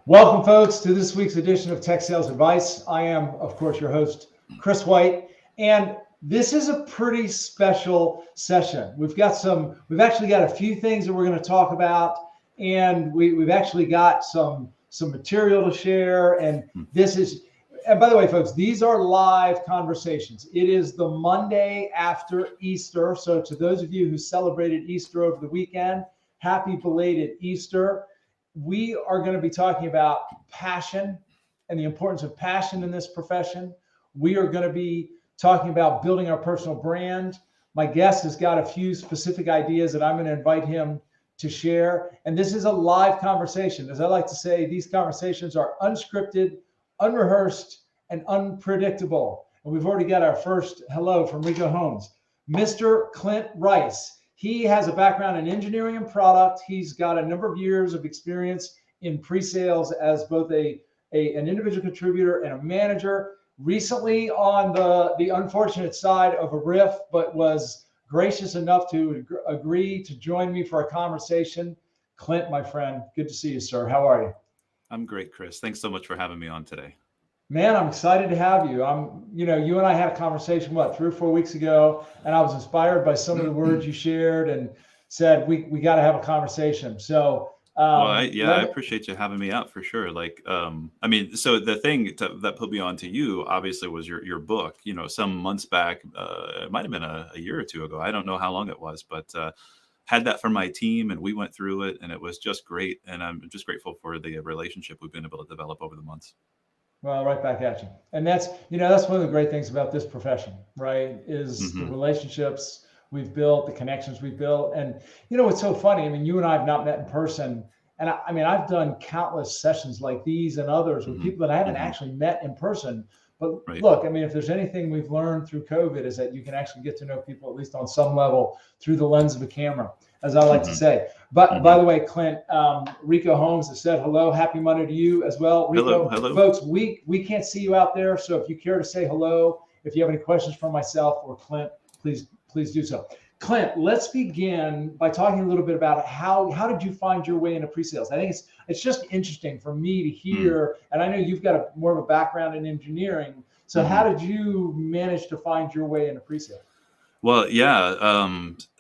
Welcome, folks, to this week's edition of Tech Sales Advice. I am, of course, your host, Chris White, and this is a pretty special session. We've actually got a few things that we're going to talk about, and we've actually got some material to share. And by the way, folks, these are live conversations. It is the Monday after Easter. So to those of you who celebrated Easter over the weekend, happy belated Easter. We are going to be talking about passion and the importance of passion in this profession. We are going to be talking about building our personal brand. My guest has got a few specific ideas that I'm going to invite him to share. And this is a live conversation. As I like to say, these conversations are unscripted, unrehearsed, and unpredictable. And we've already got our first hello from Rico Holmes. Mr. Clint Rice. He has a background in engineering and product. He's got a number of years of experience in pre-sales as both an individual contributor and a manager. Recently on the unfortunate side of a riff, but was gracious enough to agree to join me for a conversation. Clint, my friend, good to see you, sir. How are you? I'm great, Chris. Thanks so much for having me on today. Man, I'm excited to have you. You and I had a conversation, 3 or 4 weeks ago, and I was inspired by some of the words you shared and said, we got to have a conversation. So, I appreciate you having me out for sure. So the thing that put me on to you obviously was your book, some months back, it might've been a year or two ago. I don't know how long it was, but, had that for my team and we went through it and it was just great. And I'm just grateful for the relationship we've been able to develop over the months. well, right back at you. And that's one of the great things about this profession, right? Is the Hmm. relationships we've built, the connections we've built. And it's so funny. I mean, you and I have not met in person. And I've done countless sessions like these and others with Hmm. people that I haven't Hmm. actually met in person. But Right. look, if there's anything we've learned through COVID is that you can actually get to know people, at least on some level, through the lens of a camera, as I like to Hmm. say. But by Hmm. the way, Clint, Rico Holmes has said hello. Happy Monday to you as well. Hello. Rico, Hello. folks, we can't see you out there. So if you care to say hello, if you have any questions for myself or Clint, please do so. Clint, let's begin by talking a little bit about how did you find your way into pre-sales? I think it's just interesting for me to hear, and I know you've got more of a background in engineering. So how Mm-hmm. did you manage to find your way into pre-sales? Well, yeah,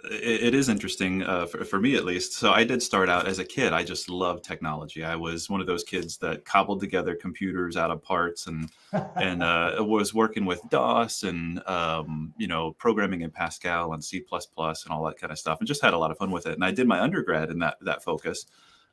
it is interesting for me at least. So I did start out as a kid. I just loved technology. I was one of those kids that cobbled together computers out of parts and was working with DOS and programming in Pascal and C++ and all that kind of stuff, and just had a lot of fun with it. And I did my undergrad in that focus.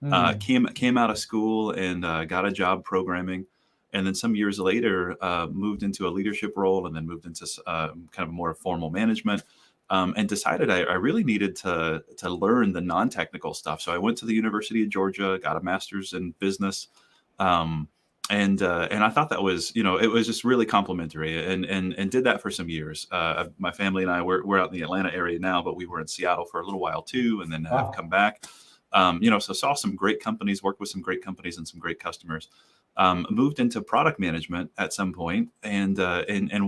Mm. Came out of school and got a job programming, and then some years later moved into a leadership role, and then moved into kind of more formal management, and decided I really needed to learn the non-technical stuff. So I went to the University of Georgia, got a master's in business, um, and I thought that was, it was just really complimentary, and did that for some years. My family and I we're out in the Atlanta area now, but we were in Seattle for a little while too, and then have Wow. come back. So saw some great companies, worked with some great companies and some great customers. Moved into product management at some point, and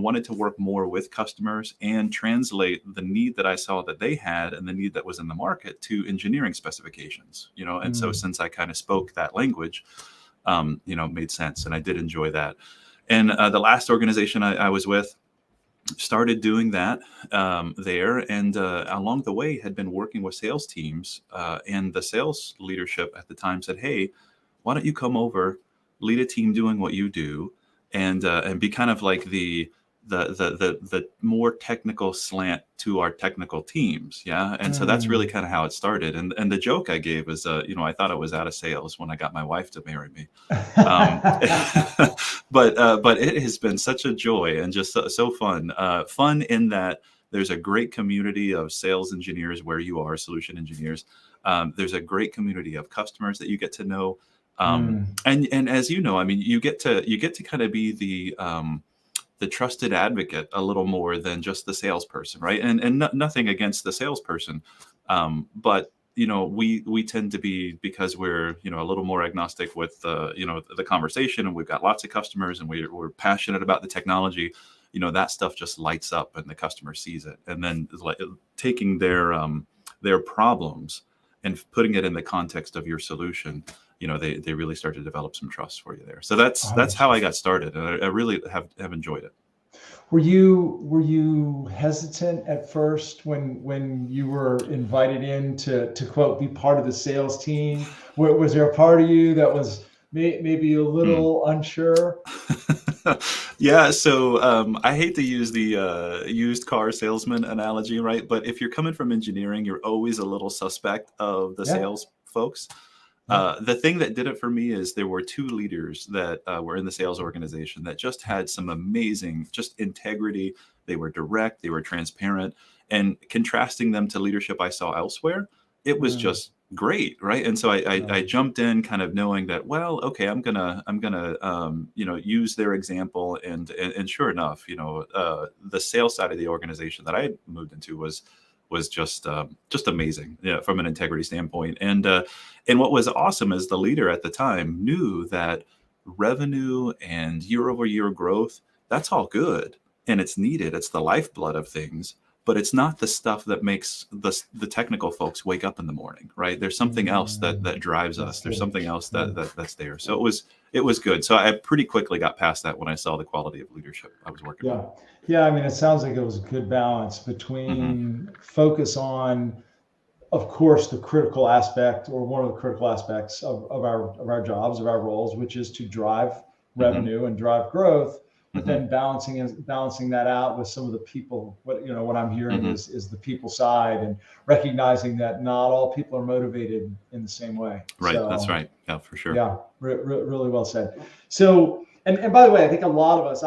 wanted to work more with customers and translate the need that I saw that they had and the need that was in the market to engineering specifications. And so Mm. since I kind of spoke that language, it made sense, and I did enjoy that. And the last organization I was with, started doing that there, and along the way had been working with sales teams, and the sales leadership at the time said, hey, why don't you come over, lead a team doing what you do, and be kind of like the more technical slant to our technical teams. Yeah. And so that's really Mm. kind of how it started. And the joke I gave is, I thought I was out of sales when I got my wife to marry me. Um, but it has been such a joy and just so fun. Fun in that there's a great community of sales engineers where you are, solution engineers. There's a great community of customers that you get to know. Mm. And as you know, I mean, you get to kind of be the trusted advocate a little more than just the salesperson, right? And nothing against the salesperson, but we tend to be, because we're a little more agnostic with the conversation, and we've got lots of customers, and we're passionate about the technology. That stuff just lights up, and the customer sees it, and then like taking their problems and putting it in the context of your solution. they really start to develop some trust for you there. So that's how I got started, and I really have enjoyed it. Were you hesitant at first when you were invited in to quote be part of the sales team? Was there a part of you that was maybe a little unsure? Yeah, so I hate to use the used car salesman analogy, right? But if you're coming from engineering, you're always a little suspect of the Yeah, sales folks. yeah. The thing that did it for me is there were two leaders that were in the sales organization that just had some amazing just integrity. They were direct, they were transparent, and contrasting them to leadership I saw elsewhere, it was Mm, just great, right? And so I right. jumped in kind of knowing that, well, okay, I'm gonna use their example, and sure enough, the sales side of the organization that I moved into was just amazing, from an integrity standpoint. And what was awesome is the leader at the time knew that revenue and year over year growth, that's all good and it's needed. It's the lifeblood of things, but it's not the stuff that makes the technical folks wake up in the morning, right? There's something else that drives That's us. There's good. something else Yeah. that's there. So it was good. So I pretty quickly got past that when I saw the quality of leadership I was working with. Yeah. Yeah. I mean, it sounds like it was a good balance Hmm. between focus on, of course, the critical aspect or one of the critical aspects of our jobs, of our roles, which is to drive Hmm. revenue and drive growth, but Hmm. then balancing that out with some of the people. What I'm hearing Hmm. is the people side and recognizing that not all people are motivated in the same way. Right. That's So right. Yeah, for sure. yeah, really well said. So, and by the way, I think a lot of us,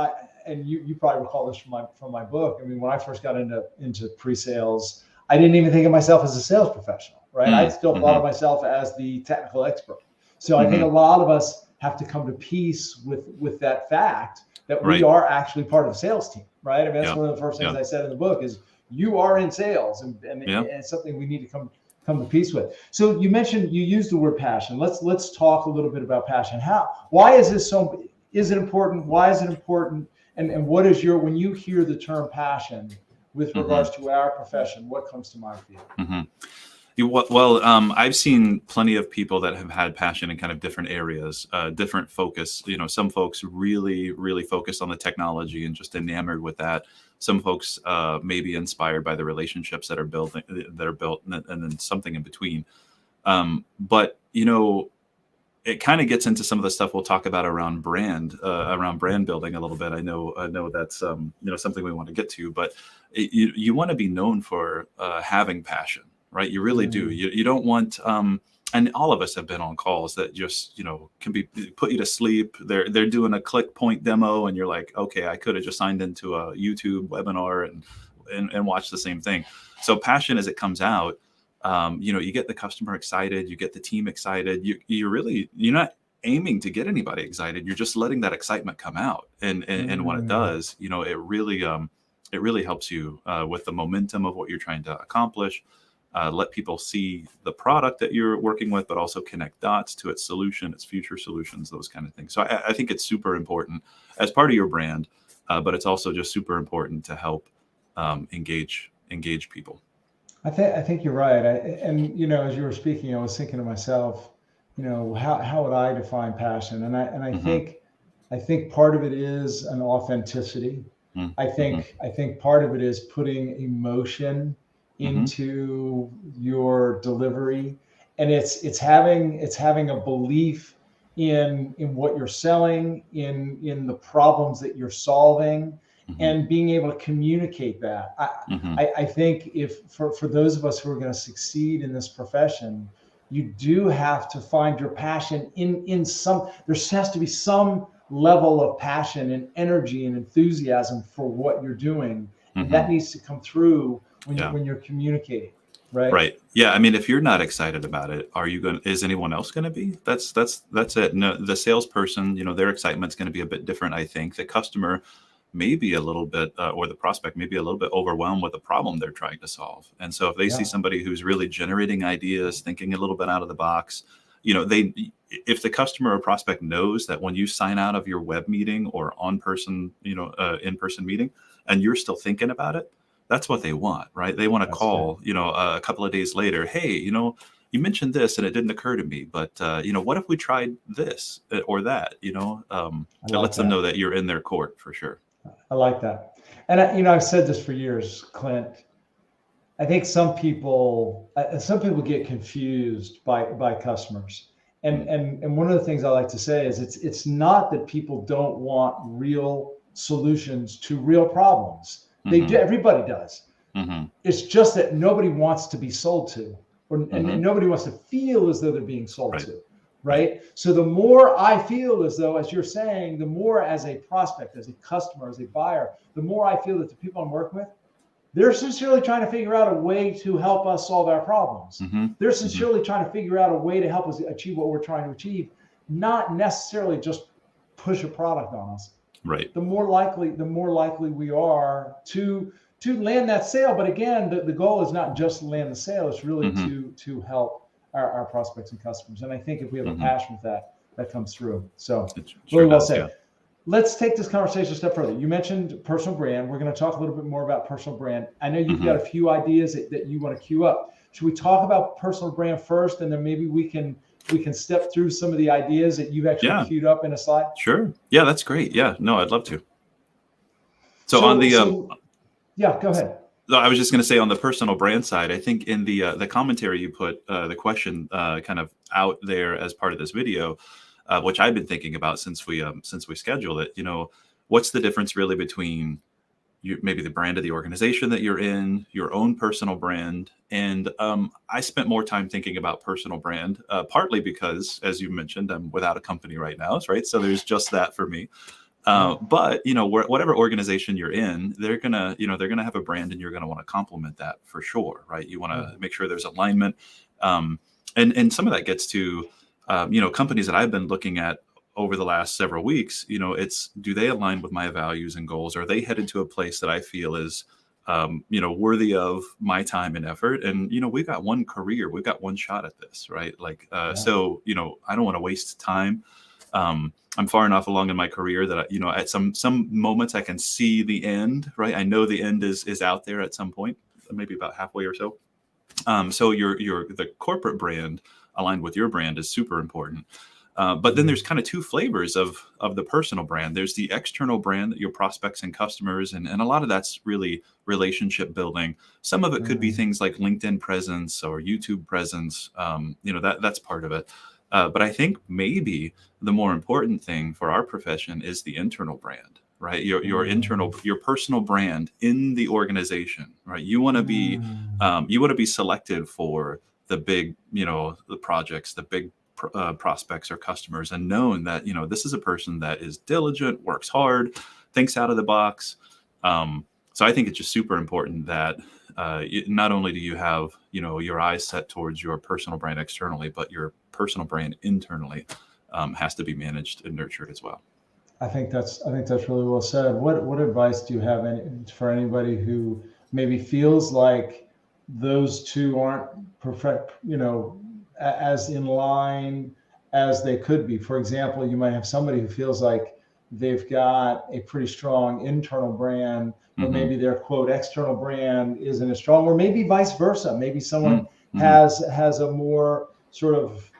and you probably recall this from my book. I mean, when I first got into pre-sales, I didn't even think of myself as a sales professional, right? I still thought of Mm-hmm. myself as the technical expert. So I think a Hmm. lot of us have to come to peace with that fact that we Right. are actually part of a sales team, right? I mean, that's Yeah. one of the first things Yeah. I said in the book is you are in sales, and Yeah. it's something we need to come to peace with. So you mentioned you used the word passion. Let's talk a little bit about passion. Why is this so? Is it important? Why is it important? And what is your when you hear the term passion with Hmm. regards to our profession? What comes to mind for you? Hmm. Well, I've seen plenty of people that have had passion in kind of different areas, different focus. Some folks really, really focus on the technology and just enamored with that. Some folks may be inspired by the relationships that are built, and then something in between. But it kind of gets into some of the stuff we'll talk about around brand building a little bit. I know that's something we want to get to, but you want to be known for having passion, right? You really do. Mm, You don't want and all of us have been on calls that just can be put you to sleep. They're doing a click point demo, and you're like, okay, I could have just signed into a YouTube webinar and watched the same thing. So passion as it comes out, you get the customer excited, you get the team excited. You're not aiming to get anybody excited. You're just letting that excitement come out. And when it mm, does, it really helps you with the momentum of what you're trying to accomplish. Let people see the product that you're working with, but also connect dots to its solution, its future solutions, those kind of things. So I think it's super important as part of your brand, but it's also just super important to help engage people. I think you're right. And as you were speaking, I was thinking to myself, how would I define passion? And Hmm. I think part of it is an authenticity. I Mm-hmm. think I think part of it is putting emotion Hmm. into your delivery, and it's having a belief in what you're selling, in the problems that you're solving, Hmm. and being able to communicate that. I Hmm. I, I think if for those of us who are going to succeed in this profession, you do have to find your passion in some. There has to be some level of passion and energy and enthusiasm for what you're doing, and Hmm. that needs to come through when Yeah. you're communicating, right? Right. Yeah. I mean, if you're not excited about it, is anyone else going to be? That's it. No, the salesperson, their excitement's going to be a bit different. I think the customer may be a little bit, or the prospect may be a little bit overwhelmed with the problem they're trying to solve. And so if they see Yeah, somebody who's really generating ideas, thinking a little bit out of the box, if the customer or prospect knows that when you sign out of your web meeting or in-person meeting, and you're still thinking about it, that's what they want, right? They want to that's good. call, a couple of days later. Hey, you mentioned this and it didn't occur to me, but what if we tried this or that? It like lets them that. know that you're in their court for sure. I like that. And I've said this for years, Clint. I think some people get confused by customers. And one of the things I like to say is it's not that people don't want real solutions to real problems. They do, everybody does. It's just that nobody wants to be sold to, and nobody wants to feel as though they're being sold to. Right. So the more I feel as though, as you're saying, the more as a prospect, as a customer, as a buyer, the more I feel that the people I'm working with, they're sincerely trying to figure out a way to help us solve our problems. They're sincerely trying to figure out a way to help us achieve what we're trying to achieve, not necessarily just push a product on us. Right. The more likely we are to land that sale. But again, the goal is not just to land the sale; it's really to help our prospects and customers. And I think if we have a passion with that comes through. So really well said. Yeah. Let's take this conversation a step further. You mentioned personal brand. We're going to talk a little bit more about personal brand. I know you've got a few ideas that you want to queue up. Should we talk about personal brand first, and then maybe we can step through some of the ideas that you've actually queued up in a slide? Sure. Yeah, that's great. Yeah, no, I'd love to. So on the yeah, go ahead. I was just going to say on the personal brand side, I think in the commentary you put the question kind of out there as part of this video. Which I've been thinking about since we scheduled it. What's the difference really between maybe the brand of the organization that you're in, your own personal brand, and I spent more time thinking about personal brand, partly because, as you mentioned, I'm without a company right now, right? So there's just that for me. But whatever organization you're in, they're gonna have a brand, and you're gonna want to complement that for sure, right? You want to make sure there's alignment, and some of that gets to companies that I've been looking at over the last several weeks. It's, do they align with my values and goals? Are they headed to a place that I feel is, worthy of my time and effort? And, we've got one career, we've got one shot at this, right? So, I don't want to waste time. I'm far enough along in my career that, at some moments I can see the end, right? I know the end is out there at some point, maybe about halfway or so. So the corporate brand aligned with your brand is super important. But then there's kind of two flavors of the personal brand. There's the external brand that your prospects and customers, and a lot of that's really relationship building. Some of it could be things like LinkedIn presence or YouTube presence. That's part of it. But I think maybe the more important thing for our profession is the internal brand, right? Your internal, your personal brand in the organization, right? You want to be selected for the big, the projects, the big prospects or customers, and known that, this is a person that is diligent, works hard, thinks out of the box. So I think it's just super important that not only do you have, your eyes set towards your personal brand externally, but your personal brand internally has to be managed and nurtured as well. I think that's really well said. What advice do you have for anybody who maybe feels like those two aren't perfect, as in line as they could be? For example, you might have somebody who feels like they've got a pretty strong internal brand, but maybe their quote external brand isn't as strong, or maybe vice versa. Maybe someone has a more sort of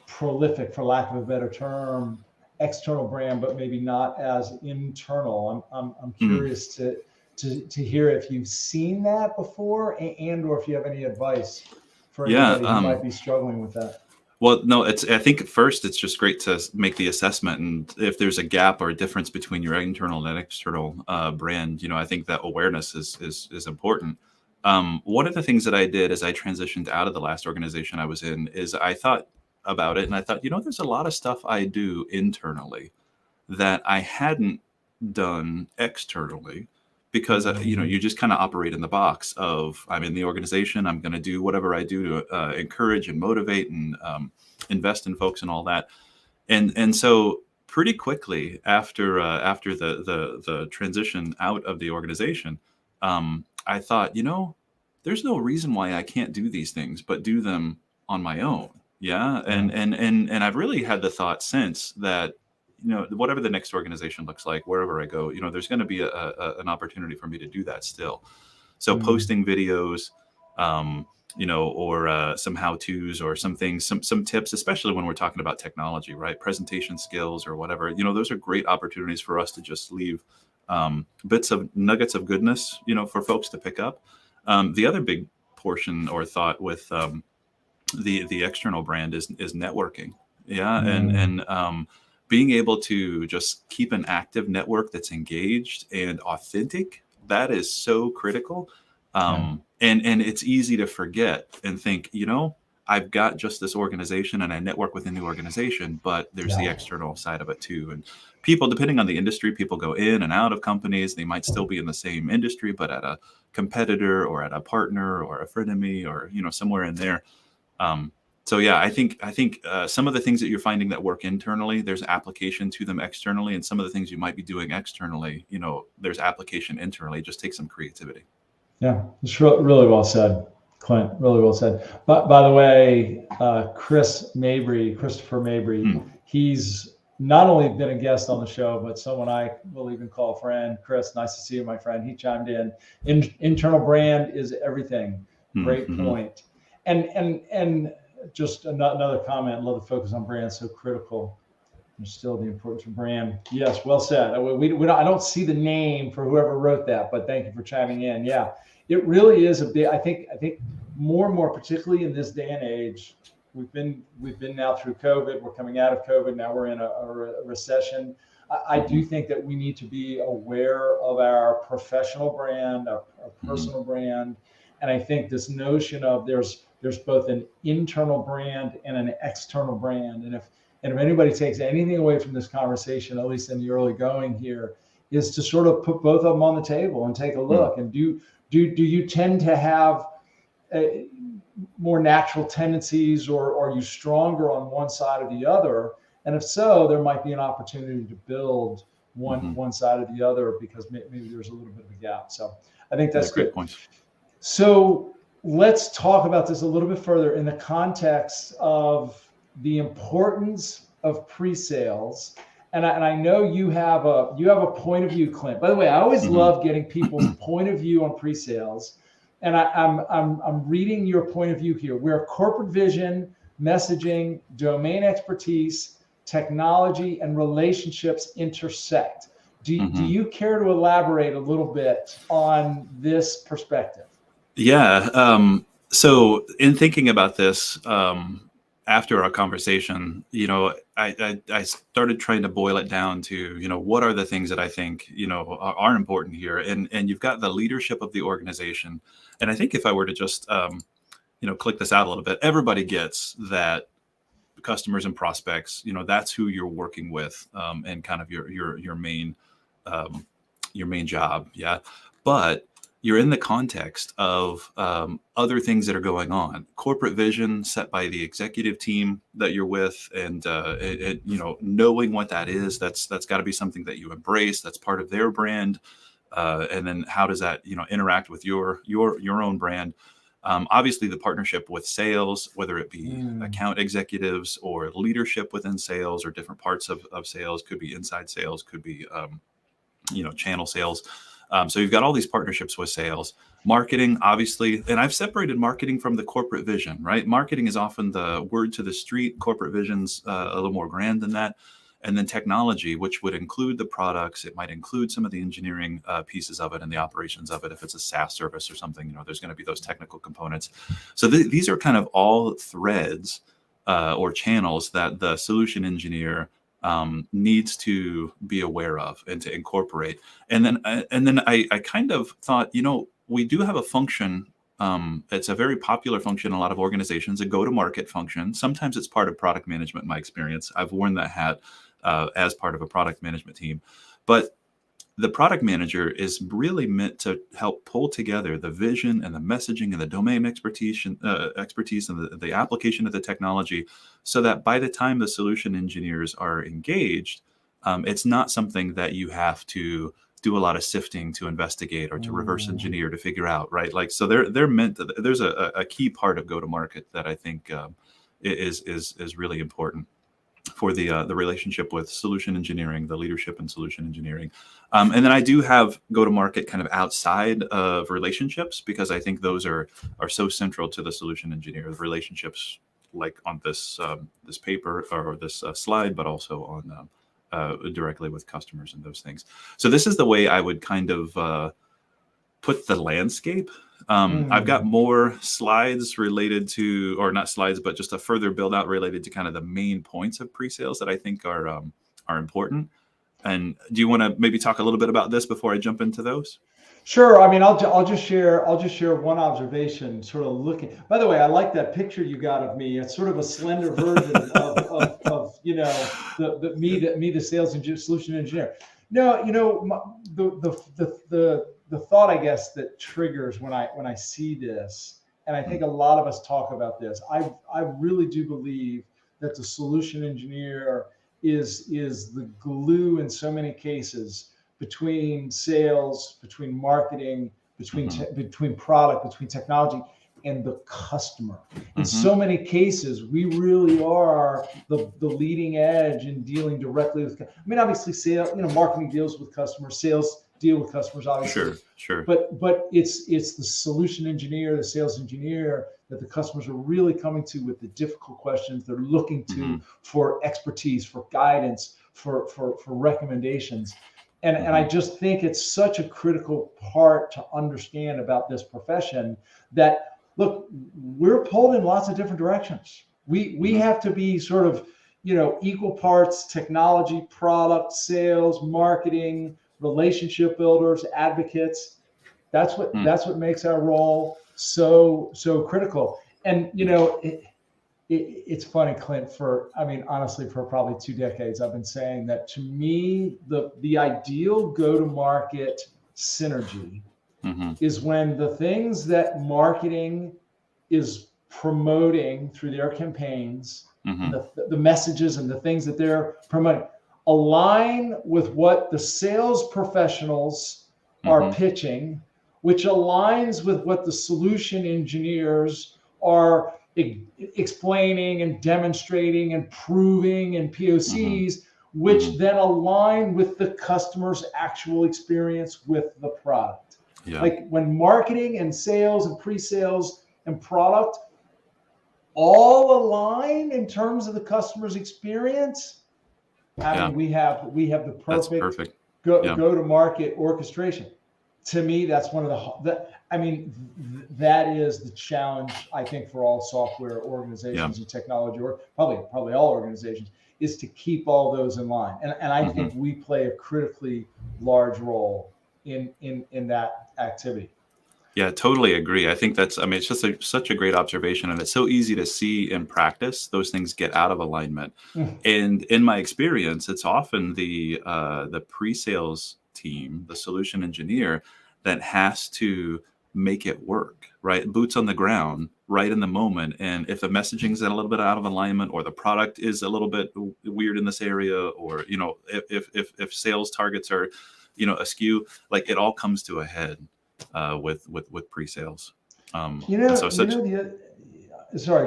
prolific, for lack of a better term, external brand, but maybe not as internal. I'm curious to hear if you've seen that before, and or if you have any advice for anybody who might be struggling with that. Well, no, I think first it's just great to make the assessment, and if there's a gap or a difference between your internal and external brand, I think that awareness is important. One of the things that I did as I transitioned out of the last organization I was in is I thought about it, and I thought, there's a lot of stuff I do internally that I hadn't done externally, because you just kind of operate in the box of, I'm in the organization, I'm going to do whatever I do to encourage and motivate and invest in folks and all that. And so pretty quickly after the transition out of the organization, I thought, there's no reason why I can't do these things, but do them on my own. Yeah. And I've really had the thought since that, whatever the next organization looks like, wherever I go, there's going to be an opportunity for me to do that still. So posting videos, or some how-tos or some things, some tips, especially when we're talking about technology, right? Presentation skills or whatever. Those are great opportunities for us to just leave bits of nuggets of goodness, for folks to pick up. The other big portion or thought with the external brand is networking. Yeah, and being able to just keep an active network that's engaged and authentic, that is so critical. And it's easy to forget and think, I've got just this organization and I network within the organization, but there's the external side of it too. And people, depending on the industry, people go in and out of companies. They might still be in the same industry, but at a competitor or at a partner or a frenemy or, somewhere in there. So yeah, I think some of the things that you're finding that work internally, there's application to them externally, and some of the things you might be doing externally, there's application internally. It just takes some creativity. Yeah, it's really well said, Clint. Really well said. But by the way, Christopher Mabry, he's not only been a guest on the show, but someone I will even call a friend. Chris, nice to see you, my friend. He chimed in. Internal brand is everything. Great point. And just another comment. Love the focus on brand. So critical. There's still the importance of brand. Yes, well said. I don't see the name for whoever wrote that, but thank you for chiming in. Yeah, it really is a big. I think more and more, particularly in this day and age, we've been now through COVID. We're coming out of COVID. Now we're in a recession. I do think that we need to be aware of our professional brand, our personal brand, and I think this notion of there's both an internal brand and an external brand, and if anybody takes anything away from this conversation, at least in the early going here, is to sort of put both of them on the table and take a look. And do you tend to have more natural tendencies, or are you stronger on one side or the other? And if so, there might be an opportunity to build one side or the other, because maybe there's a little bit of a gap. So I think that's great good. Point. So let's talk about this a little bit further in the context of the importance of pre-sales, and I know you have a point of view, Clint. By the way, I always love getting people's point of view on pre-sales, and I'm reading your point of view here. Where corporate vision, messaging, domain expertise, technology, and relationships intersect. Do you care to elaborate a little bit on this perspective? Yeah. So in thinking about this, after our conversation, I started trying to boil it down to, what are the things that I think, are important here. And you've got the leadership of the organization. And I think if I were to just, click this out a little bit, everybody gets that customers and prospects, that's who you're working with, and kind of your main job. Yeah. But you're in the context of other things that are going on. Corporate vision set by the executive team that you're with, and knowing what that is, that's got to be something that you embrace. That's part of their brand, and then how does that interact with your own brand? Obviously, the partnership with sales, whether it be account executives or leadership within sales or different parts of sales, could be inside sales, could be channel sales. So you've got all these partnerships with sales, marketing, obviously, and I've separated marketing from the corporate vision, right? Marketing is often the word to the street. Corporate vision's a little more grand than that. And then technology, which would include the products. It might include some of the engineering pieces of it and the operations of it. If it's a SaaS service or something, there's going to be those technical components. So these are kind of all threads or channels that the solution engineer needs to be aware of and to incorporate. And then I kind of thought, we do have a function. It's a very popular function in a lot of organizations, a go-to-market function. Sometimes it's part of product management. In my experience, I've worn that hat as part of a product management team. But the product manager is really meant to help pull together the vision and the messaging and the domain expertise and the application of the technology, so that by the time the solution engineers are engaged, it's not something that you have to do a lot of sifting to investigate or to reverse engineer to figure out, right? Like, so they're meant to, there's a key part of go-to-market that I think is really important. for the relationship with solution engineering, the leadership and solution engineering. And then I do have go-to-market kind of outside of relationships, because I think those are so central to the solution engineer, the relationships like on this this paper or this slide, but also on directly with customers and those things. So this is the way I would kind of put the landscape. I've got more slides related to, or not slides, but just a further build out related to kind of the main points of pre-sales that I think are important. And do you want to maybe talk a little bit about this before I jump into those? Sure. I mean, I'll just share one observation. Sort of looking. By the way, I like that picture you got of me. It's sort of a slender version of you know the sales and solution engineer. No, you know the thought, I guess, that triggers when I see this, and I think a lot of us talk about this. I really do believe that the solution engineer is the glue in so many cases between sales, between marketing, between product, between technology, and the customer. In so many cases, we really are the leading edge in dealing directly with. I mean, obviously, sales, marketing deals with customers, sales deal with customers, obviously. Sure. But it's the solution engineer, the sales engineer that the customers are really coming to with the difficult questions. They're looking to for expertise, for guidance, for recommendations. And I just think it's such a critical part to understand about this profession that, look, we're pulled in lots of different directions. We have to be sort of, equal parts technology, product, sales, marketing, relationship builders, advocates. That's what makes our role so critical. And it's funny, Clint, honestly, for probably 2 decades, I've been saying that to me, the ideal go-to-market synergy is when the things that marketing is promoting through their campaigns, the messages and the things that they're promoting, align with what the sales professionals are pitching, which aligns with what the solution engineers are explaining and demonstrating and proving and POCs, which then align with the customer's actual experience with the product. Yeah. Like when marketing and sales and pre-sales and product all align in terms of the customer's experience, I mean, we have the perfect go-to-market orchestration. To me, that's one of that is the challenge, I think, for all software organizations and technology, or probably all organizations, is to keep all those in line. And I think we play a critically large role in that activity. Yeah, totally agree. I think it's just such a great observation, and it's so easy to see in practice those things get out of alignment. And in my experience, it's often the pre-sales team, the solution engineer, that has to make it work, right? Boots on the ground, right in the moment. And if the messaging's a little bit out of alignment, or the product is a little bit weird in this area, or if sales targets are askew, like it all comes to a head with pre-sales. Sorry,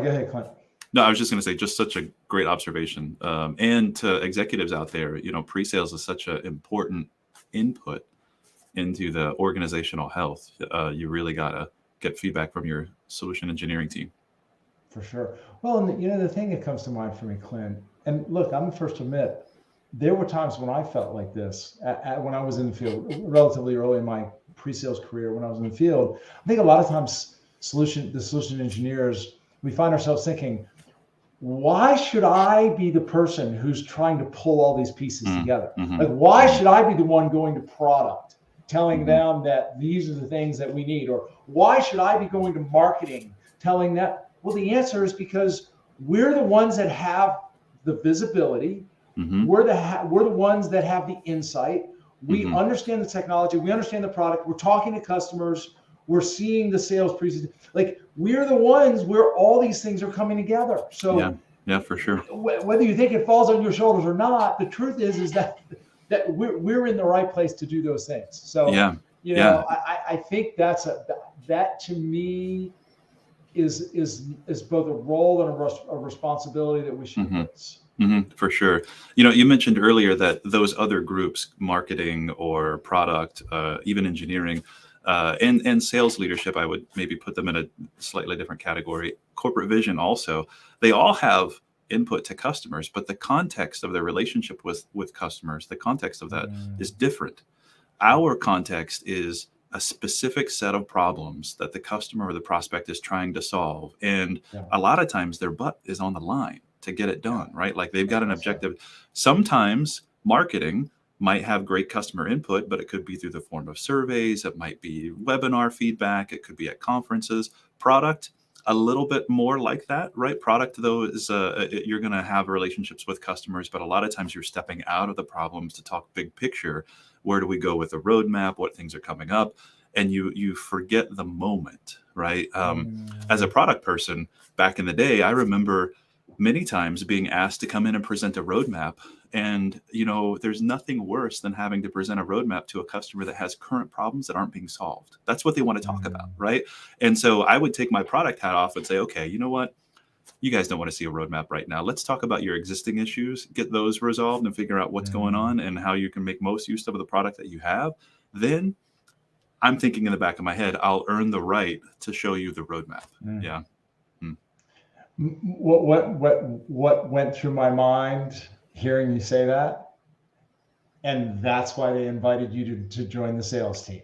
go ahead, Clint. No, I was just going to say, just such a great observation. And to executives out there, pre-sales is such an important input into the organizational health. You really got to get feedback from your solution engineering team. For sure. Well, and the thing that comes to mind for me, Clint, and look, I'm the first to admit, there were times when I felt like this when I was in the field, relatively early in my pre-sales career. When I was in the field, I think a lot of times the solution engineers, we find ourselves thinking, why should I be the person who's trying to pull all these pieces together? Like, why should I be the one going to product, telling them that these are the things that we need? Or why should I be going to marketing, telling that? Well, the answer is because we're the ones that have the visibility. We're the ones that have the insight. We understand the technology. We understand the product. We're talking to customers. We're seeing the sales presentation. Like, we're the ones where all these things are coming together. So yeah, for sure. Whether you think it falls on your shoulders or not, the truth is that we're in the right place to do those things. So I think that to me is both a role and a responsibility that we should embrace. For sure. You mentioned earlier that those other groups, marketing or product, even engineering, and sales leadership, I would maybe put them in a slightly different category. Corporate vision also, they all have input to customers, but the context of their relationship with customers, the context of that is different. Our context is a specific set of problems that the customer or the prospect is trying to solve. And Yeah. a lot of times their butt is on the line to get it done, right? Like they've got an That's right. objective. Sometimes marketing might have great customer input, but it could be through the form of surveys. It might be webinar feedback. It could be at conferences. Product, a little bit more like that, right? Product, though, is you're going to have relationships with customers, but a lot of times you're stepping out of the problems to talk big picture. Where do we go with the roadmap? What things are coming up? And you forget the moment, right? As a product person back in the day, I remember many times being asked to come in and present a roadmap. And, there's nothing worse than having to present a roadmap to a customer that has current problems that aren't being solved. That's what they want to talk about, right? And so I would take my product hat off and say, okay, you know what? You guys don't want to see a roadmap right now. Let's talk about your existing issues, get those resolved and figure out what's going on and how you can make most use of the product that you have. Then I'm thinking in the back of my head, I'll earn the right to show you the roadmap. Yeah. What went through my mind hearing you say that? And that's why they invited you to join the sales team.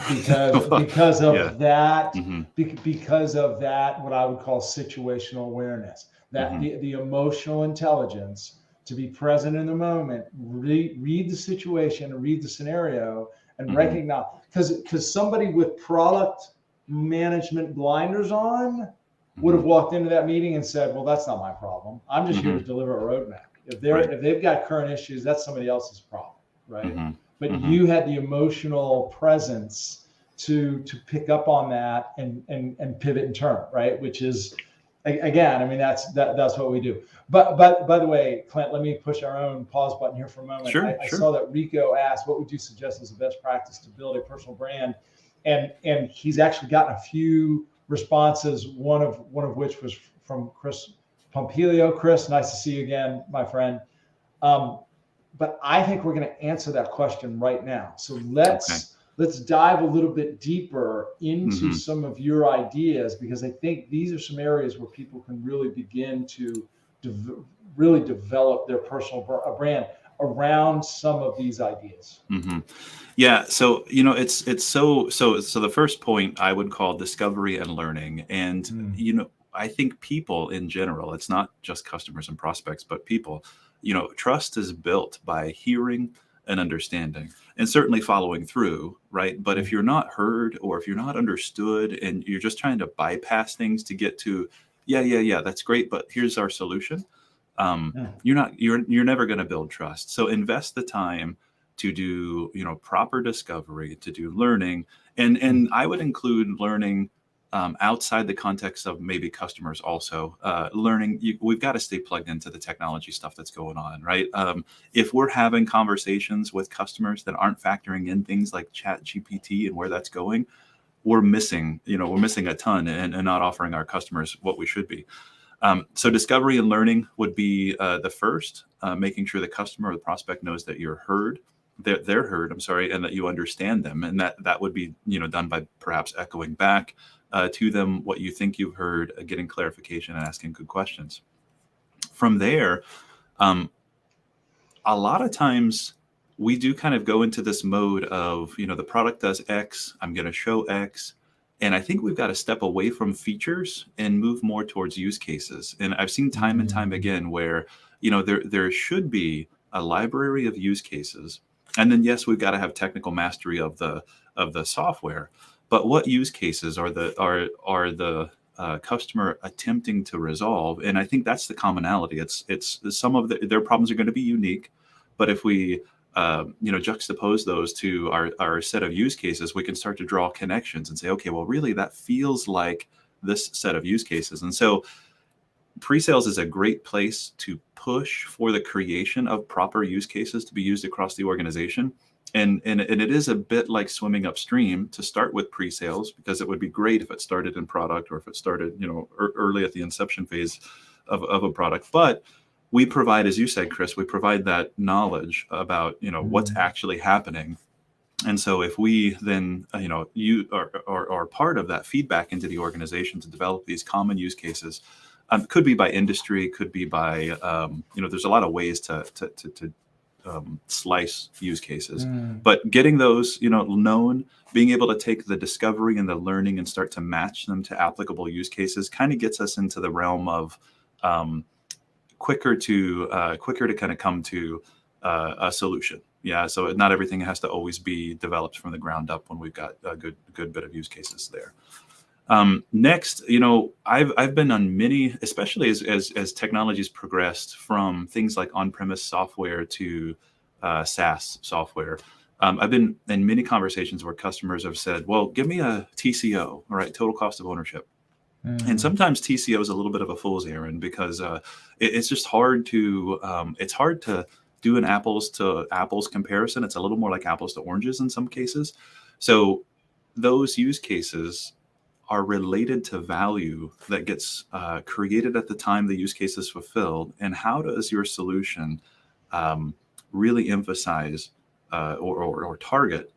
Because of that, because of that, what I would call situational awareness, that the emotional intelligence to be present in the moment, read the situation, read the scenario, and recognize, because somebody with product management blinders on would have walked into that meeting and said, well, that's not my problem. I'm just here to deliver a roadmap. If they've got current issues, that's somebody else's problem, right? But you had the emotional presence to pick up on that and pivot and turn, right? Which is, again, I mean, that's what we do. But by the way, Clint, let me push our own pause button here for a moment. Sure. I saw that Rico asked, what would you suggest as a best practice to build a personal brand? And he's actually gotten a few responses, one of which was from Chris Pompilio. Chris, nice to see you again, my friend. But I think we're going to answer that question right now. So let's dive a little bit deeper into some of your ideas, because I think these are some areas where people can really begin to really develop their personal brand around some of these ideas. Yeah. So, it's so the first point I would call discovery and learning. And, I think people in general, it's not just customers and prospects, but people, trust is built by hearing and understanding and certainly following through, right? But if you're not heard or if you're not understood and you're just trying to bypass things to get to, yeah, that's great, but here's our solution. You're never going to build trust. So invest the time to do, proper discovery, to do learning. And I would include learning outside the context of maybe customers also. Learning, we've got to stay plugged into the technology stuff that's going on, right? If we're having conversations with customers that aren't factoring in things like ChatGPT and where that's going, we're missing a ton and not offering our customers what we should be. So discovery and learning would be the first, making sure the customer or the prospect knows that you're heard. They're heard, and that you understand them. And that would be, done by perhaps echoing back to them what you think you've heard, getting clarification and asking good questions. From there, a lot of times we do kind of go into this mode of, the product does X, I'm going to show X. And I think we've got to step away from features and move more towards use cases. And I've seen time and time again where, there should be a library of use cases. And then, yes, we've got to have technical mastery of the software. But what use cases are the customer attempting to resolve? And I think that's the commonality. It's some of their problems are going to be unique, but if we juxtapose those to our set of use cases, we can start to draw connections and say, okay, well, really, that feels like this set of use cases. And so pre-sales is a great place to push for the creation of proper use cases to be used across the organization. And it is a bit like swimming upstream to start with pre-sales, because it would be great if it started in product or if it started, early at the inception phase of a product. But we provide, as you said, Chris, we provide that knowledge about, what's actually happening. And so if we then, you are part of that feedback into the organization to develop these common use cases, could be by industry, could be by, there's a lot of ways to slice use cases, but getting those, known, being able to take the discovery and the learning and start to match them to applicable use cases kind of gets us into the realm of quicker to kind of come to a solution. Yeah, so not everything has to always be developed from the ground up when we've got a good bit of use cases there. Next, I've been on many, especially as technologies progressed from things like on-premise software to SaaS software. I've been in many conversations where customers have said, "Well, give me a TCO, right? Total cost of ownership." And sometimes TCO is a little bit of a fool's errand because it's just hard to do an apples to apples comparison. It's a little more like apples to oranges in some cases. So those use cases are related to value that gets created at the time the use case is fulfilled. And how does your solution really emphasize or target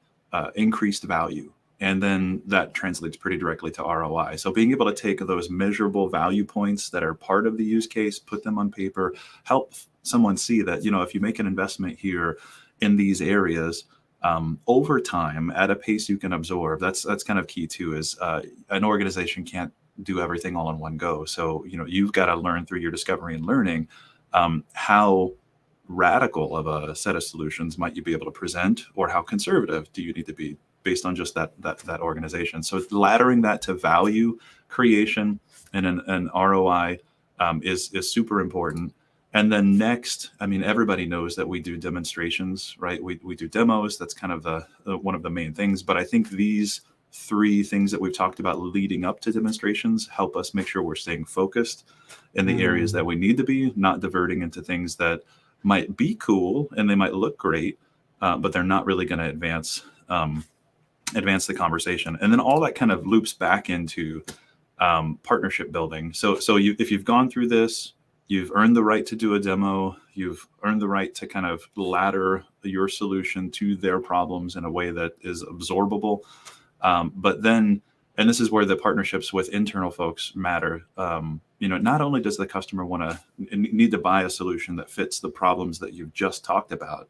increased value? And then that translates pretty directly to ROI. So being able to take those measurable value points that are part of the use case, put them on paper, help someone see that, if you make an investment here in these areas, over time at a pace you can absorb, that's kind of key too, is an organization can't do everything all in one go. So, you've got to learn through your discovery and learning how radical of a set of solutions might you be able to present, or how conservative do you need to be based on just that organization. So laddering that to value creation and an ROI is super important. And then next, everybody knows that we do demonstrations, right? We do demos. That's kind of one of the main things. But I think these three things that we've talked about leading up to demonstrations help us make sure we're staying focused in the areas that we need to be, not diverting into things that might be cool and they might look great, but they're not really going to advance the conversation. And then all that kind of loops back into partnership building. So if you've gone through this, you've earned the right to do a demo, you've earned the right to kind of ladder your solution to their problems in a way that is absorbable. But then, and this is where the partnerships with internal folks matter. Not only does the customer need to buy a solution that fits the problems that you've just talked about,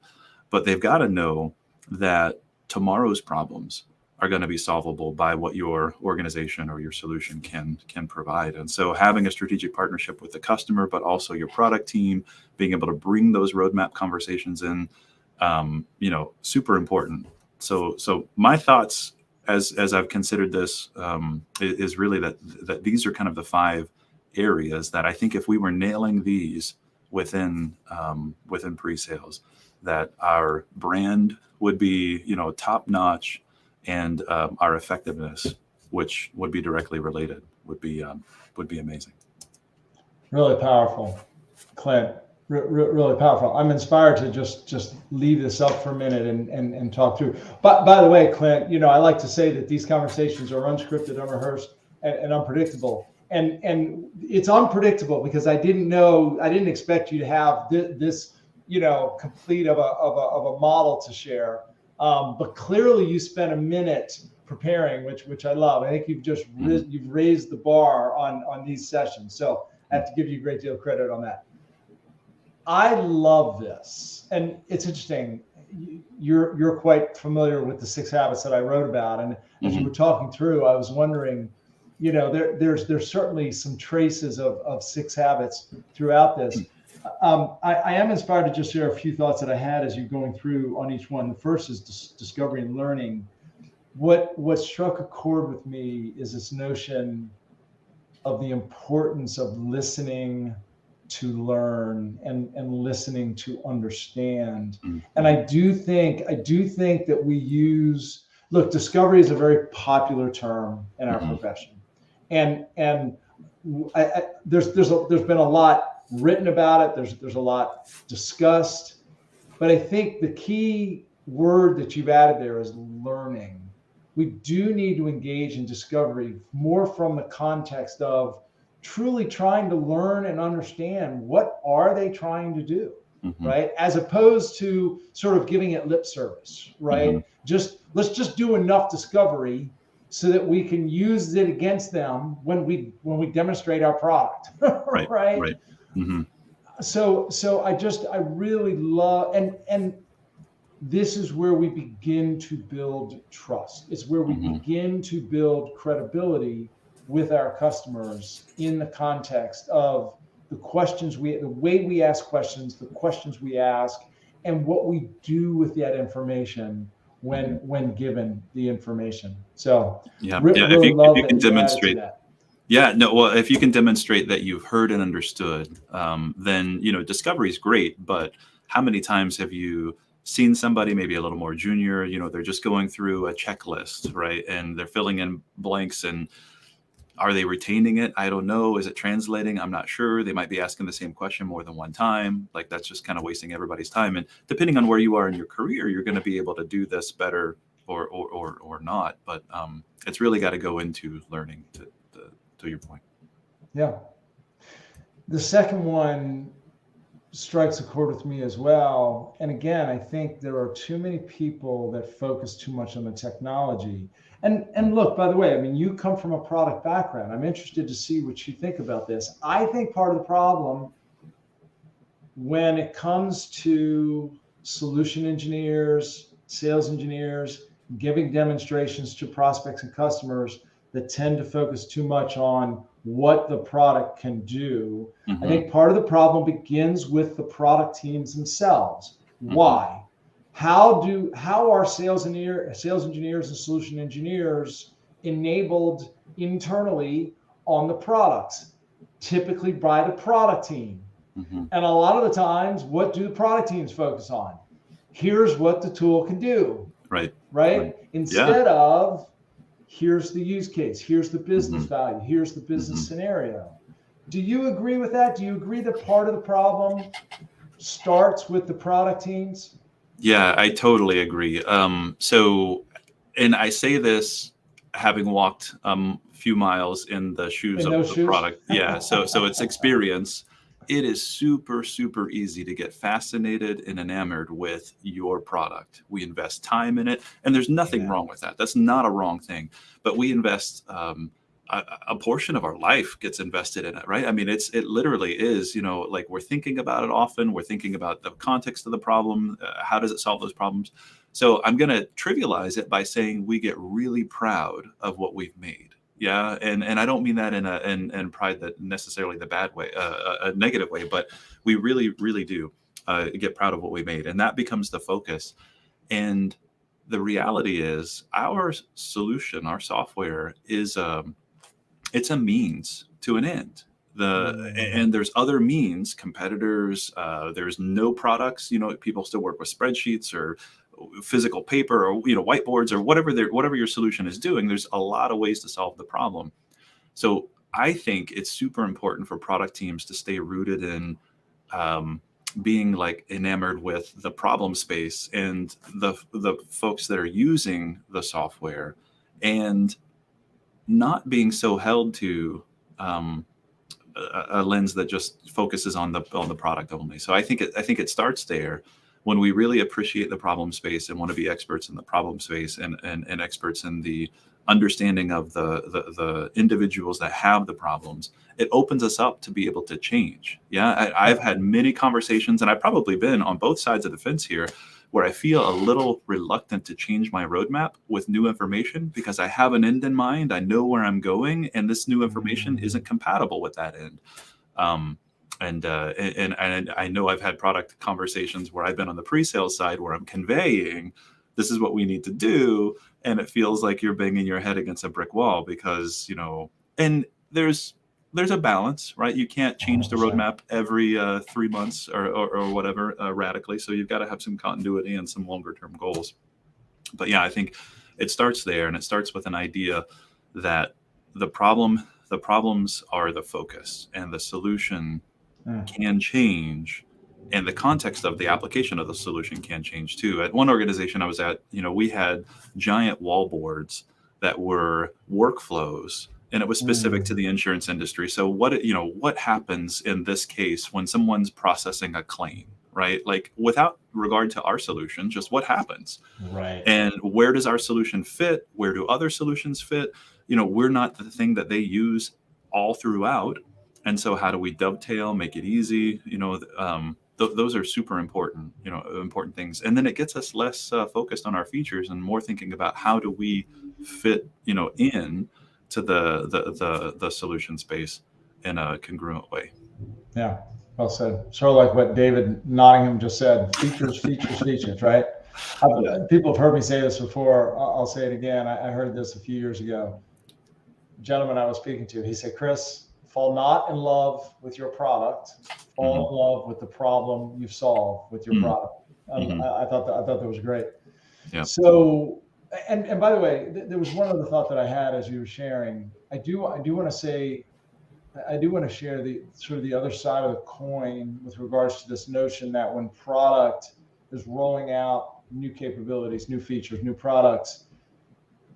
but they've got to know that tomorrow's problems are going to be solvable by what your organization or your solution can provide. And so having a strategic partnership with the customer, but also your product team, being able to bring those roadmap conversations in, super important. So my thoughts as I've considered this is really that these are kind of the 5 areas that I think if we were nailing these within pre-sales, that our brand would be, top notch, and our effectiveness, which would be directly related, would be amazing. Really powerful, Clint. Really powerful. I'm inspired to just leave this up for a minute and talk through. But by the way, Clint, I like to say that these conversations are unscripted, unrehearsed, and unpredictable. And it's unpredictable because I didn't expect you to have this complete of a model to share. But clearly you spent a minute preparing, which I love. I think you've raised the bar on these sessions. So I have to give you a great deal of credit on that. I love this, and it's interesting. You're quite familiar with the 6 habits that I wrote about, and as you were talking through, I was wondering, there's certainly some traces of 6 habits throughout this. I am inspired to just share a few thoughts that I had as you're going through on each one. The first is discovery and learning. What struck a chord with me is this notion of the importance of listening to learn and listening to understand. And I do think that we use, discovery is a very popular term in our profession. And there's been a lot written about it. There's a lot discussed, but I think the key word that you've added there is learning. We do need to engage in discovery more from the context of truly trying to learn and understand what are they trying to do, Mm-hmm. right? As opposed to sort of giving it lip service, right? Let's just do enough discovery so that we can use it against them when we demonstrate our product, Right. right? Right. Mm-hmm. So I really love, and this is where we begin to build trust. It's where we Mm-hmm. begin to build credibility with our customers in the context of the way we ask questions, the questions we ask, and what we do with that information when given the information. So Yeah. Yeah. really If love you that can you added to demonstrate, that. yeah, no, well, if you can demonstrate that you've heard and understood, then, discovery is great. But how many times have you seen somebody maybe a little more junior, they're just going through a checklist, right? And they're filling in blanks, and are they retaining it? I don't know. Is it translating? I'm not sure. They might be asking the same question more than one time. Like, that's just kind of wasting everybody's time. And depending on where you are in your career, you're going to be able to do this better or not. But it's really got to go into learning to your point. Yeah. The second one strikes a chord with me as well. And again, I think there are too many people that focus too much on the technology. And look, by the way, I mean, you come from a product background. I'm interested to see what you think about this. I think part of the problem when it comes to solution engineers, sales engineers, giving demonstrations to prospects and customers that tend to focus too much on what the product can do. Mm-hmm. I think part of the problem begins with the product teams themselves. Mm-hmm. Why? How are sales engineers and solution engineers enabled internally on the products? Typically by the product team. Mm-hmm. And a lot of the times, what do the product teams focus on? Here's what the tool can do. Right. Instead of here's the use case, here's the business Mm-hmm. value, here's the business scenario. Do you agree with that? Do you agree that part of the problem starts with the product teams? Yeah, I totally agree. And I say this having walked few miles in the shoes of the product. Yeah. So it's experience. It is super, super easy to get fascinated and enamored with your product. We invest time in it, and there's nothing wrong with that. That's not a wrong thing. But we invest a portion of our life gets invested in it, right? I mean, it literally is, like we're thinking about it often. We're thinking about the context of the problem. How does it solve those problems? So I'm going to trivialize it by saying we get really proud of what we've made. Yeah. And I don't mean that in pride that necessarily the bad way, a negative way, but we really, really do get proud of what we made. And that becomes the focus. And the reality is our solution, our software is it's a means to an end. And there's other means, competitors, there's no products, people still work with spreadsheets or physical paper or whiteboards or whatever your solution is doing. There's a lot of ways to solve the problem. So I think it's super important for product teams to stay rooted in being like enamored with the problem space and the folks that are using the software, and not being so held to a lens that just focuses on the product only. So I think it starts there, when we really appreciate the problem space and want to be experts in the problem space and experts in the understanding of the individuals that have the problems. It opens us up to be able to change. Yeah, I've had many conversations, and I've probably been on both sides of the fence here, where I feel a little reluctant to change my roadmap with new information because I have an end in mind. I know where I'm going, and this new information isn't compatible with that end. And I know I've had product conversations where I've been on the pre-sale side where I'm conveying this is what we need to do, and it feels like you're banging your head against a brick wall because and there's a balance, right? You can't change the roadmap every 3 months or whatever radically. So you've got to have some continuity and some longer term goals. But yeah, I think it starts there, and it starts with an idea that the problems are the focus, and the solution can change, and the context of the application of the solution can change too. At one organization I was at, we had giant wall boards that were workflows and it was specific to the insurance industry. So what happens in this case when someone's processing a claim, right? Like without regard to our solution, just what happens? Right. And where does our solution fit? Where do other solutions fit? We're not the thing that they use all throughout. And so how do we dovetail, make it easy? Those are super important, important things. And then it gets us less focused on our features and more thinking about how do we fit, in to the solution space in a congruent way. Yeah, well said. Sort of like what David Nottingham just said, features, features, features, right? People have heard me say this before. I'll say it again. I heard this a few years ago. A gentleman I was speaking to, he said, Chris, fall not in love with your product, fall in love with the problem you've solved with your product. I thought that was great. Yeah. So, and by the way, there was one other thought that I had as you were sharing. I do want to share the sort of the other side of the coin with regards to this notion that when product is rolling out new capabilities, new features, new products,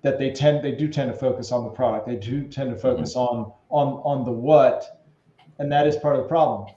that they do tend to focus on the product. They do tend to focus on the what, and that is part of the problem.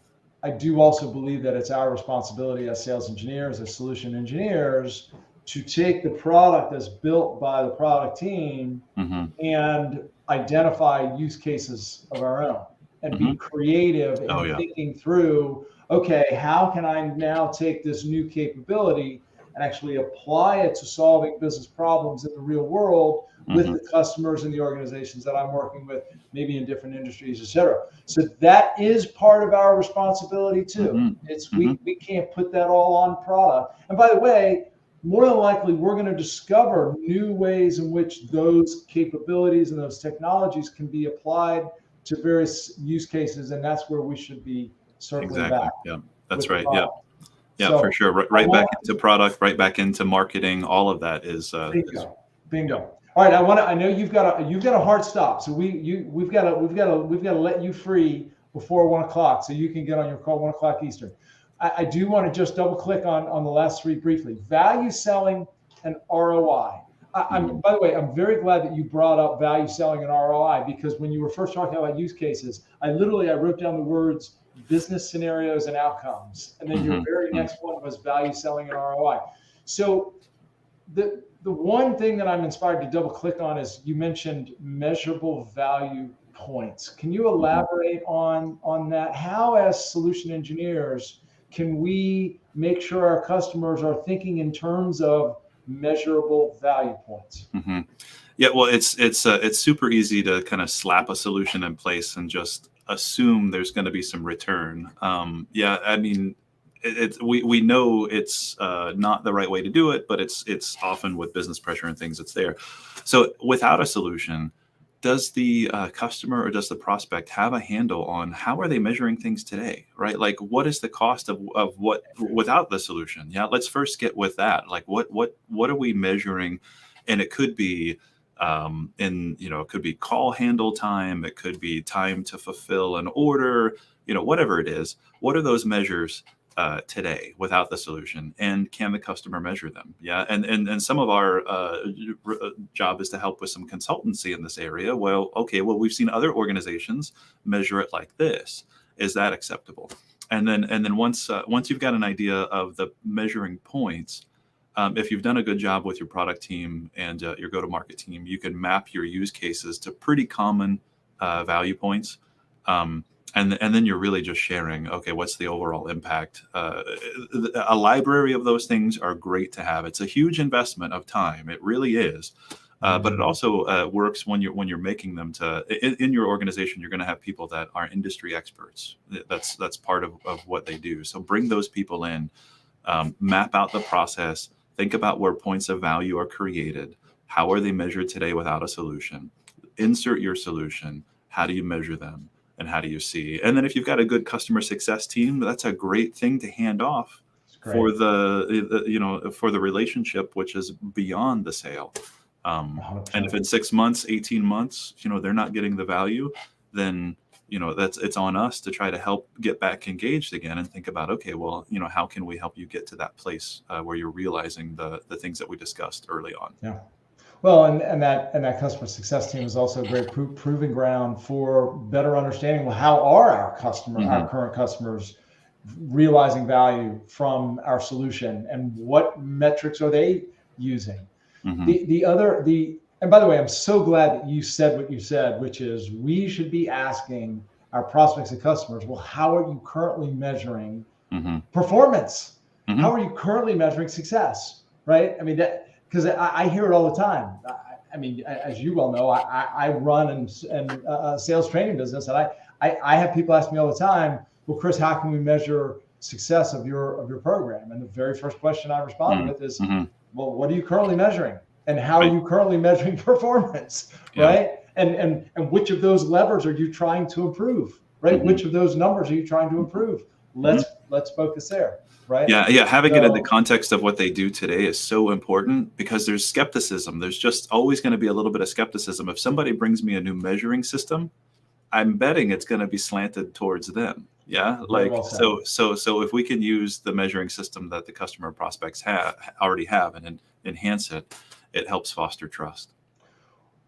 I do also believe that it's our responsibility as sales engineers, as solution engineers, to take the product that's built by the product team and identify use cases of our own and be creative in thinking through, okay, how can I now take this new capability and actually apply it to solving business problems in the real world with the customers and the organizations that I'm working with, maybe in different industries, et cetera. So that is part of our responsibility too. It's we can't put that all on product. And by the way, more than likely, we're going to discover new ways in which those capabilities and those technologies can be applied to various use cases, and that's where we should be circling back. Yeah, that's right. Yeah, so, for sure. Right back into product, right back into marketing. All of that is bingo. All right, I know you've got a hard stop, so we've got to let you free before 1 o'clock, so you can get on your call 1 o'clock Eastern. I do want to just double click on the last three briefly. Value selling and ROI. By the way, I'm very glad that you brought up value selling and ROI, because when you were first talking about use cases, I wrote down the words business scenarios and outcomes, and then your very next one was value selling and ROI. So the one thing that I'm inspired to double click on is you mentioned measurable value points. Can you elaborate on that? How, as solution engineers, can we make sure our customers are thinking in terms of measurable value points? Yeah, well, it's super easy to kind of slap a solution in place and just assume there's going to be some return. Yeah, I mean, we know it's not the right way to do it, but it's often with business pressure and things, it's there. So without a solution, does the customer or does the prospect have a handle on how are they measuring things today, right? Like, what is the cost of what without the solution? Yeah, let's first get with that. Like, what are we measuring? And it could be it could be call handle time, it could be time to fulfill an order, whatever it is. What are those measures today without the solution, and can the customer measure them? Yeah, and some of our job is to help with some consultancy in this area. Well, we've seen other organizations measure it like this. Is that acceptable? And then once you've got an idea of the measuring points, if you've done a good job with your product team and your go-to-market team, you can map your use cases to pretty common value points. And then you're really just sharing, okay, what's the overall impact? A library of those things are great to have. It's a huge investment of time. It really is. But it also works when you're making them in your organization. You're going to have people that are industry experts. That's part of what they do. So bring those people in, map out the process, think about where points of value are created. How are they measured today without a solution? Insert your solution. How do you measure them? And how do you see? And then if you've got a good customer success team, that's a great thing to hand off for the relationship, which is beyond the sale. And if in 6 months, 18 months, they're not getting the value, then it's on us to try to help get back engaged again and think about, okay, well, how can we help you get to that place where you're realizing the things that we discussed early on? Yeah. Well, and that customer success team is also a great proving ground for better understanding, well, how are our current customers realizing value from our solution, and what metrics are they using? And by the way, I'm so glad that you said what you said, which is we should be asking our prospects and customers, well, how are you currently measuring performance? How are you currently measuring success? Right? I mean, that, because I hear it all the time. I mean, as you well know, I run a sales training business, and I have people ask me all the time, well, Chris, how can we measure success of your program? And the very first question I respond with is, well, what are you currently measuring? And how are you currently measuring performance, right? And which of those levers are you trying to improve, right? Which of those numbers are you trying to improve? Let's focus there, right? Yeah. Having it in the context of what they do today is so important, because there's skepticism. There's just always going to be a little bit of skepticism. If somebody brings me a new measuring system, I'm betting it's going to be slanted towards them. Yeah. Like, so if we can use the measuring system that the customer prospects already have and enhance it, it helps foster trust.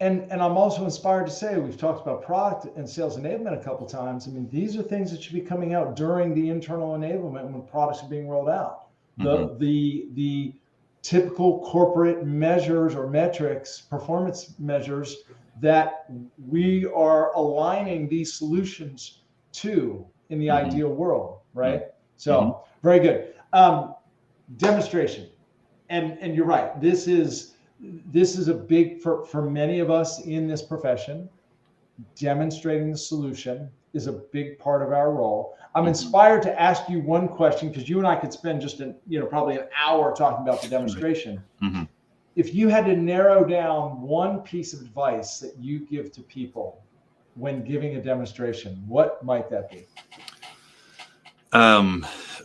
And I'm also inspired to say, we've talked about product and sales enablement a couple of times. I mean, these are things that should be coming out during the internal enablement when products are being rolled out. The typical corporate measures or metrics, performance measures that we are aligning these solutions to in the ideal world, right? So very good. Demonstration. And you're right. This is a big, for many of us in this profession, demonstrating the solution is a big part of our role. I'm inspired to ask you one question, because you and I could spend just probably an hour talking about the demonstration. If you had to narrow down one piece of advice that you give to people when giving a demonstration, what might that be?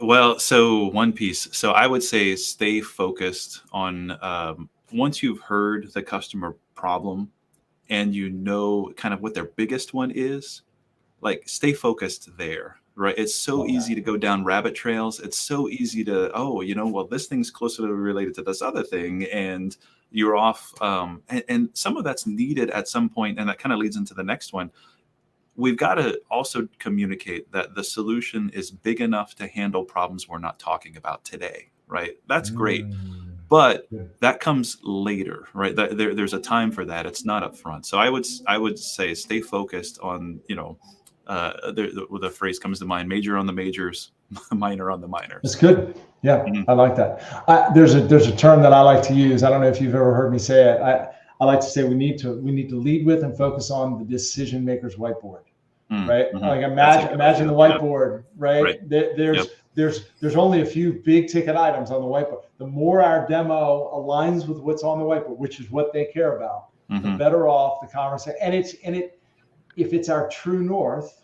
Well, so one piece. So I would say stay focused on, once you've heard the customer problem and you know kind of what their biggest one is, like stay focused there, right? It's so easy to go down rabbit trails. It's so easy to, well, this thing's closely related to this other thing, and you're off. And some of that's needed at some point, and that kind of leads into the next one. We've got to also communicate that the solution is big enough to handle problems we're not talking about today, right? That's great. But that comes later, right? There's a time for that. It's not up front. So I would say stay focused on, the phrase comes to mind: major on the majors, minor on the minors. That's good. Yeah, I like that. There's a term that I like to use. I don't know if you've ever heard me say it. I like to say we need to lead with and focus on the decision maker's whiteboard, right? Like imagine the whiteboard, right? There's only a few big ticket items on the whiteboard. The more our demo aligns with what's on the whiteboard, which is what they care about, the better off the conversation. And if it's our true north,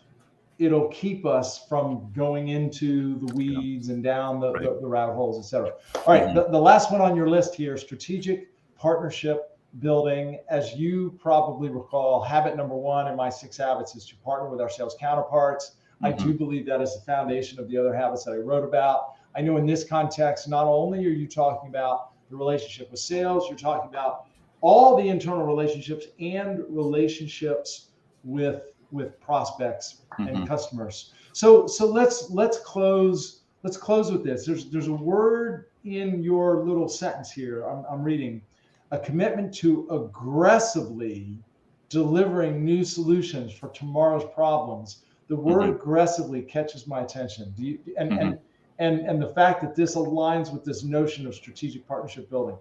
it'll keep us from going into the weeds and down the rabbit holes, et cetera. All right, the last one on your list here: strategic partnership building. As you probably recall, habit number one in my 6 habits is to partner with our sales counterparts. I do believe that is the foundation of the other habits that I wrote about. I know in this context, not only are you talking about the relationship with sales, you're talking about all the internal relationships and relationships with prospects and customers. So let's close with this. There's a word in your little sentence here. I'm reading: a commitment to aggressively delivering new solutions for tomorrow's problems. The word aggressively catches my attention. Do you, and the fact that this aligns with this notion of strategic partnership building.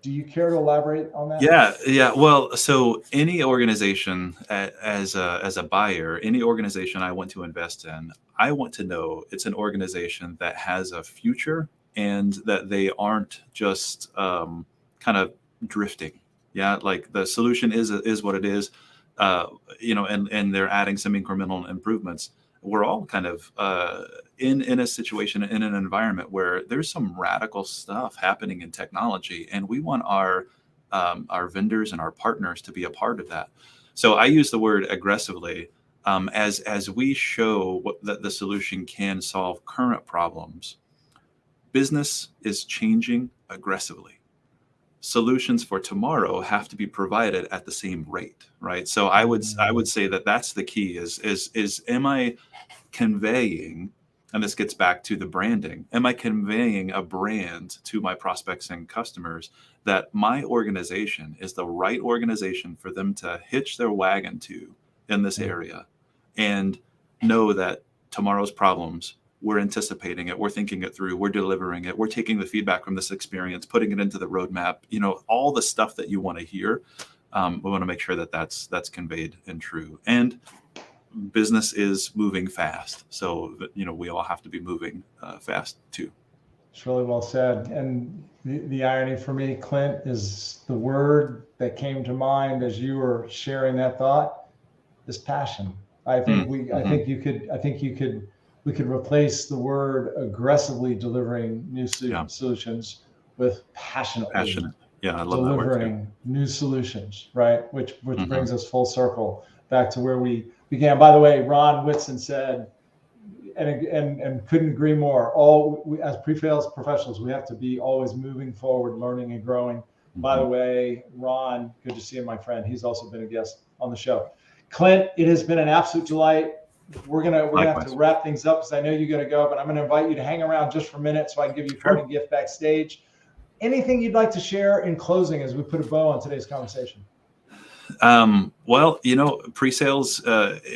Do you care to elaborate on that? Yeah. Well, so any organization, as a buyer, any organization I want to invest in, I want to know it's an organization that has a future and that they aren't just kind of drifting. Yeah, like the solution is what it is, and they're adding some incremental improvements. We're all kind of in a situation, in an environment where there's some radical stuff happening in technology, and we want our vendors and our partners to be a part of that. So I use the word aggressively as we show that the solution can solve current problems. Business is changing aggressively. solutions for tomorrow have to be provided at the same rate, right? So I would say that that's the key is am I conveying, and this gets back to the branding, am I conveying a brand to my prospects and customers that my organization is the right organization for them to hitch their wagon to in this area, and know that tomorrow's problems, we're anticipating it, we're thinking it through, we're delivering it, we're taking the feedback from this experience, putting it into the roadmap, all the stuff that you want to hear. We want to make sure that that's conveyed and true. And business is moving fast, so we all have to be moving fast too. It's really well said. And the irony for me, Clint, is the word that came to mind as you were sharing that thought is passion. I think we could replace the word aggressively delivering new solutions with passionate. Yeah, I love that word too. Delivering new solutions, right? Which brings us full circle back to where we began. By the way, Ron Whitson said, and couldn't agree more. As pre-sales professionals, we have to be always moving forward, learning and growing. By the way, Ron, good to see you, my friend. He's also been a guest on the show. Clint, it has been an absolute delight. We're gonna have to wrap things up because I know you got to go, but I'm gonna invite you to hang around just for a minute so I can give you a parting gift backstage. Anything you'd like to share in closing as we put a bow on today's conversation? Well, pre-sales,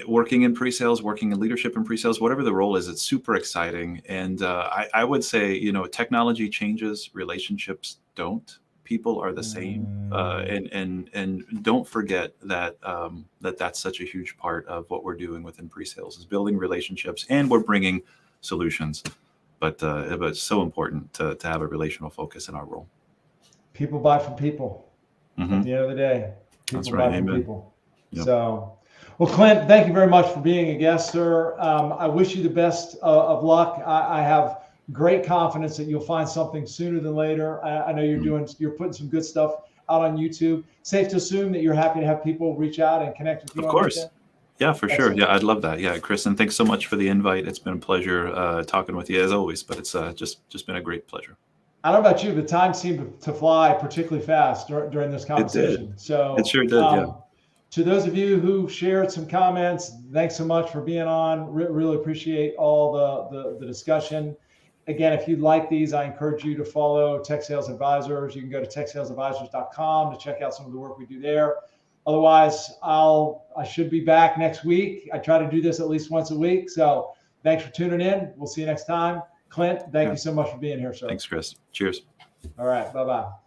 working in pre-sales, working in leadership in pre-sales, whatever the role is, it's super exciting. And I would say, technology changes, relationships don't. People are the same, and don't forget that that's such a huge part of what we're doing within pre-sales is building relationships, and we're bringing solutions. But it's so important to have a relational focus in our role. People buy from people. At the end of the day, people buy from people. Yep. So, well, Clint, thank you very much for being a guest, sir. I wish you the best of luck. I have great confidence that you'll find something sooner than later. I know you're putting some good stuff out on YouTube. Safe to assume that you're happy to have people reach out and connect with you. Of course. Yeah, for sure. Yeah, I'd love that. Yeah, Chris, and thanks so much for the invite. It's been a pleasure talking with you as always, but it's just been a great pleasure. I don't know about you, but time seemed to fly particularly fast during this conversation. It sure did, yeah. To those of you who shared some comments, thanks so much for being on. Really appreciate all the discussion. Again, if you'd like these, I encourage you to follow Tech Sales Advisors. You can go to techsalesadvisors.com to check out some of the work we do there. Otherwise, I should be back next week. I try to do this at least once a week. So thanks for tuning in. We'll see you next time. Clint, thank you so much for being here, sir. Thanks, Chris. Cheers. All right. Bye-bye.